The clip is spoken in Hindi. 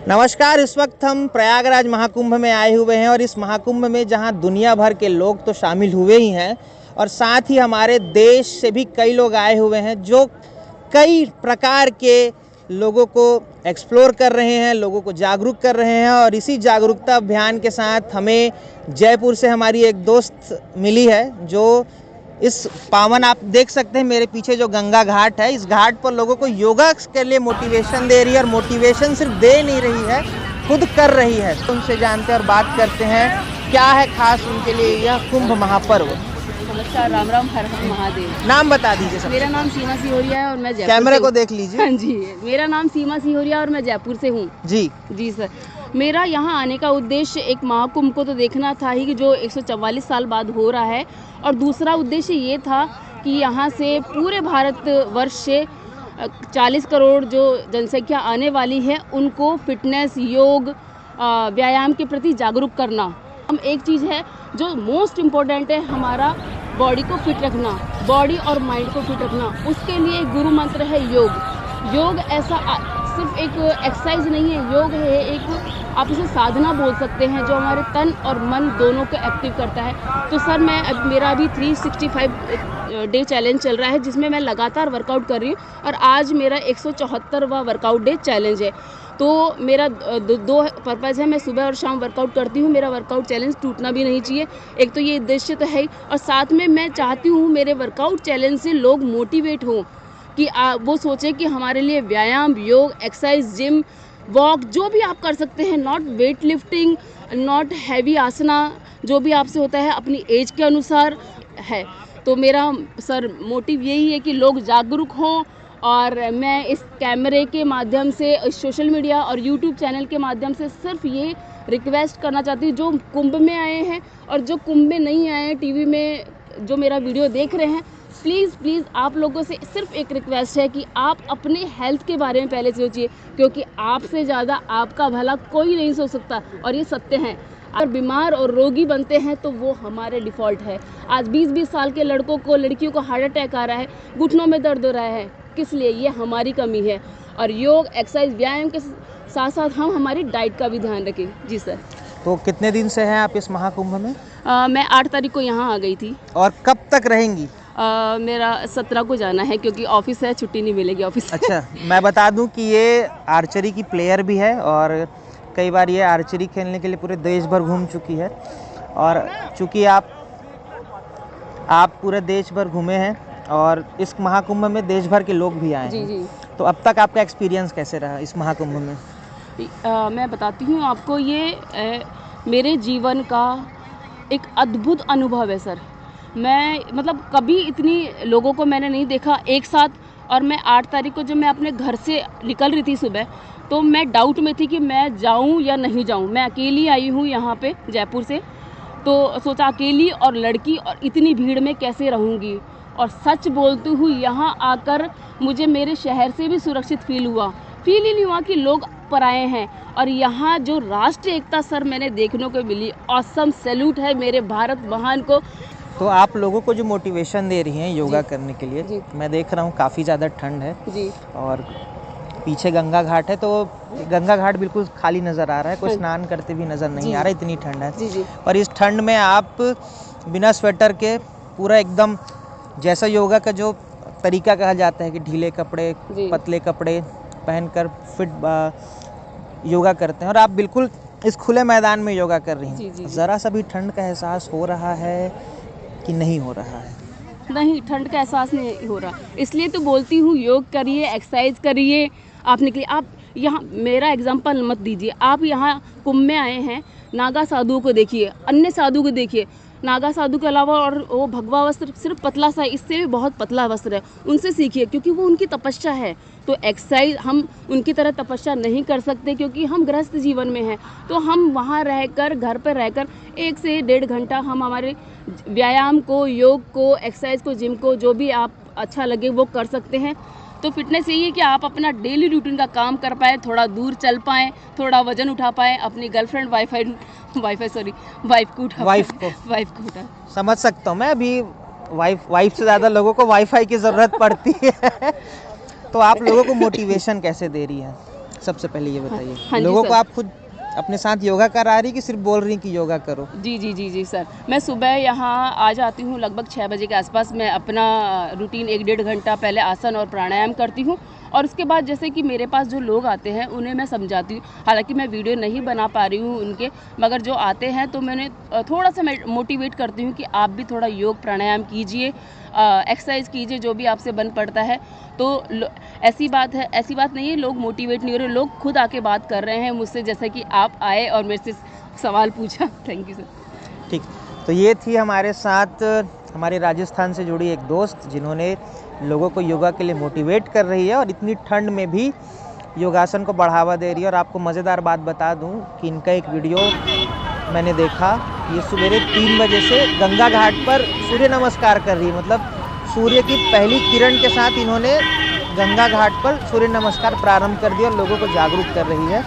नमस्कार। इस वक्त हम प्रयागराज महाकुंभ में आए हुए हैं और इस महाकुंभ में जहां दुनिया भर के लोग तो शामिल हुए ही हैं और साथ ही हमारे देश से भी कई लोग आए हुए हैं जो कई प्रकार के लोगों को एक्सप्लोर कर रहे हैं, लोगों को जागरूक कर रहे हैं। और इसी जागरूकता अभियान के साथ हमें जयपुर से हमारी एक दोस्त मिली है जो इस पावन, आप देख सकते हैं मेरे पीछे जो गंगा घाट है, इस घाट पर लोगों को योगा के लिए मोटिवेशन दे रही है। और मोटिवेशन सिर्फ दे नहीं रही है, खुद कर रही है। तो उनसे जानते हैं और बात करते हैं क्या है खास उनके लिए यह कुंभ महापर्व। नमस्कार, राम राम, हर हर महादेव। नाम बता दीजिए सब। मेरा नाम सीमा सिहोरिया है और मैं जयपुर कैमरे से को देख लीजिए। हाँ जी, मेरा नाम सीमा सिहोरिया और मैं जयपुर से हूँ। जी जी सर, मेरा यहाँ आने का उद्देश्य एक महाकुंभ को तो देखना था ही कि जो 144 साल बाद हो रहा है, और दूसरा उद्देश्य ये था कि यहाँ से पूरे भारत वर्ष से 40 करोड़ जो जनसंख्या आने वाली है उनको फिटनेस, योग, व्यायाम के प्रति जागरूक करना। हम एक चीज़ है जो मोस्ट इम्पोर्टेंट है, हमारा बॉडी को फिट रखना, बॉडी और माइंड को फिट रखना। उसके लिए गुरु मंत्र है योग। योग ऐसा सिर्फ एक एक्सरसाइज नहीं है, योग है एक, आप इसे साधना बोल सकते हैं, जो हमारे तन और मन दोनों को एक्टिव करता है। तो सर मेरा अभी 365 डे चैलेंज चल रहा है जिसमें मैं लगातार वर्कआउट कर रही हूँ और आज मेरा 174वां वर्कआउट डे चैलेंज है। तो मेरा दो पर्पज़ है, मैं सुबह और शाम वर्कआउट करती हूँ, मेरा वर्कआउट चैलेंज टूटना भी नहीं चाहिए। एक तो ये उद्देश्य तो है ही, और साथ में मैं चाहती हूँ मेरे वर्कआउट चैलेंज से लोग मोटिवेट हों कि वो सोचें कि हमारे लिए व्यायाम, योग, एक्सरसाइज, जिम, वॉक जो भी आप कर सकते हैं, not weight lifting, not heavy asana, जो भी आपसे होता है अपनी एज के अनुसार है। तो मेरा सर मोटिव यही है कि लोग जागरूक हों, और मैं इस कैमरे के माध्यम से, इस सोशल मीडिया और यूट्यूब चैनल के माध्यम से सिर्फ ये रिक्वेस्ट करना चाहती हूँ, जो कुंभ में आए हैं और जो कुंभ में नहीं आए हैं, टीवी में जो मेरा वीडियो देख रहे हैं, प्लीज़ आप लोगों से सिर्फ एक रिक्वेस्ट है कि आप अपने हेल्थ के बारे में पहले सोचिए, क्योंकि आपसे ज़्यादा आपका भला कोई नहीं सोच सकता, और ये सत्य है। अगर बीमार और रोगी बनते हैं तो वो हमारे डिफ़ॉल्ट है। आज 20-20 साल के लड़कों को, लड़कियों को हार्ट अटैक आ रहा है, घुटनों में दर्द हो रहा है, किस लिए? ये हमारी कमी है। और योग, एक्सरसाइज, व्यायाम के साथ साथ हम हमारी डाइट का भी ध्यान रखें। जी सर। तो कितने दिन से हैं आप इस महाकुंभ में? मैं 8 तारीख को यहाँ आ गई थी। और कब तक रहेंगी? मेरा 17 को जाना है, क्योंकि ऑफिस है, छुट्टी नहीं मिलेगी ऑफिस से। अच्छा, मैं बता दूं कि ये आर्चरी की प्लेयर भी है और कई बार ये आर्चरी खेलने के लिए पूरे देश भर घूम चुकी है। और चूँकि आप पूरे देश भर घूमे हैं और इस महाकुंभ में देश भर के लोग भी आए हैं। जी। तो अब तक आपका एक्सपीरियंस कैसे रहा इस महाकुंभ में? मैं बताती हूँ आपको, ये मेरे जीवन का एक अद्भुत अनुभव है सर। मैं मतलब कभी इतनी लोगों को मैंने नहीं देखा एक साथ। और मैं 8 तारीख को जब मैं अपने घर से निकल रही थी सुबह, तो मैं डाउट में थी कि मैं जाऊं या नहीं जाऊं। मैं अकेली आई हूं यहाँ पे जयपुर से, तो सोचा अकेली और लड़की और इतनी भीड़ में कैसे रहूँगी। और सच बोलती हूँ, यहाँ आकर मुझे मेरे शहर से भी सुरक्षित फील ही नहीं हुआ कि लोग पराए हैं। और यहाँ जो राष्ट्रीय एकता सर मैंने देखने को मिली, ऑसम, सैल्यूट है मेरे भारत महान को। तो आप लोगों को जो मोटिवेशन दे रही हैं योगा करने के लिए, जी। मैं देख रहा हूँ काफ़ी ज़्यादा ठंड है जी। और पीछे गंगा घाट है, तो गंगा घाट बिल्कुल खाली नज़र आ रहा है, कोई स्नान करते भी नज़र नहीं आ रहा, इतनी ठंड है। जी। और इस ठंड में आप बिना स्वेटर के पूरा एकदम, जैसा योगा का जो तरीका कहा जाता है कि ढीले कपड़े, पतले कपड़े पहनकर फिट योगा करते हैं, और आप बिल्कुल इस खुले मैदान में योगा कर रही हैं। जी। ज़रा सा भी ठंड का एहसास हो रहा है कि नहीं हो रहा है? नहीं, ठंड का एहसास नहीं हो रहा, इसलिए तो बोलती हूँ योग करिए, एक्सरसाइज करिए। आप निकलिए, आप यहाँ मेरा एग्जांपल मत दीजिए। आप यहाँ कुंभ में आए हैं, नागा साधुओं को देखिए, अन्य साधु को देखिए। नागा साधु के अलावा और वो भगवा वस्त्र सिर्फ पतला सा, इससे भी बहुत पतला वस्त्र है, उनसे सीखिए, क्योंकि वो उनकी तपस्या है। तो एक्सरसाइज हम उनकी तरह तपस्या नहीं कर सकते, क्योंकि हम गृहस्थ जीवन में हैं। तो हम वहाँ रहकर, घर पर रहकर 1 से 1.5 घंटा हम हमारे व्यायाम को, योग को, एक्सरसाइज को, जिम को, जो भी आप अच्छा लगे वो कर सकते हैं। तो फिटनेस यही है कि आप अपना डेली रूटीन का काम कर पाएँ, थोड़ा दूर चल पाएँ, थोड़ा वजन उठा पाएँ, अपनी गर्लफ्रेंड वाइफ को उठा। समझ सकता हूँ मैं, अभी वाइफ से ज़्यादा लोगों को वाईफाई की ज़रूरत पड़ती है। तो आप लोगों को मोटिवेशन कैसे दे रही है? सबसे पहले ये बताइए, हाँ जी लोगों सर। को आप खुद अपने साथ योगा करा रही कि सिर्फ बोल रही कि योगा करो? जी सर, मैं सुबह यहाँ आ जाती हूँ लगभग 6 बजे के आसपास। मैं अपना रूटीन 1 डेढ़ घंटा पहले आसन और प्राणायाम करती हूँ और उसके बाद जैसे कि मेरे पास जो लोग आते हैं उन्हें मैं समझाती हूँ। हालांकि मैं वीडियो नहीं बना पा रही हूँ उनके, मगर जो आते हैं तो मैंने थोड़ा सा मोटिवेट करती हूँ कि आप भी थोड़ा योग प्राणायाम कीजिए, एक्सरसाइज कीजिए, जो भी आपसे बन पड़ता है। तो ऐसी बात नहीं है लोग मोटिवेट नहीं हो रहे, लोग खुद आके बात कर रहे हैं मुझसे, जैसे कि आप आए और मेरे से सवाल पूछा। Thank you sir. ठीक, तो ये थी हमारे साथ हमारे राजस्थान से जुड़ी एक दोस्त जिन्होंने लोगों को योगा के लिए मोटिवेट कर रही है और इतनी ठंड में भी योगासन को बढ़ावा दे रही है। और आपको मज़ेदार बात बता दूं कि इनका एक वीडियो मैंने देखा, ये सवेरे 3 बजे से गंगा घाट पर सूर्य नमस्कार कर रही है। मतलब सूर्य की पहली किरण के साथ इन्होंने गंगा घाट पर सूर्य नमस्कार प्रारंभ कर दिया और लोगों को जागरूक कर रही है।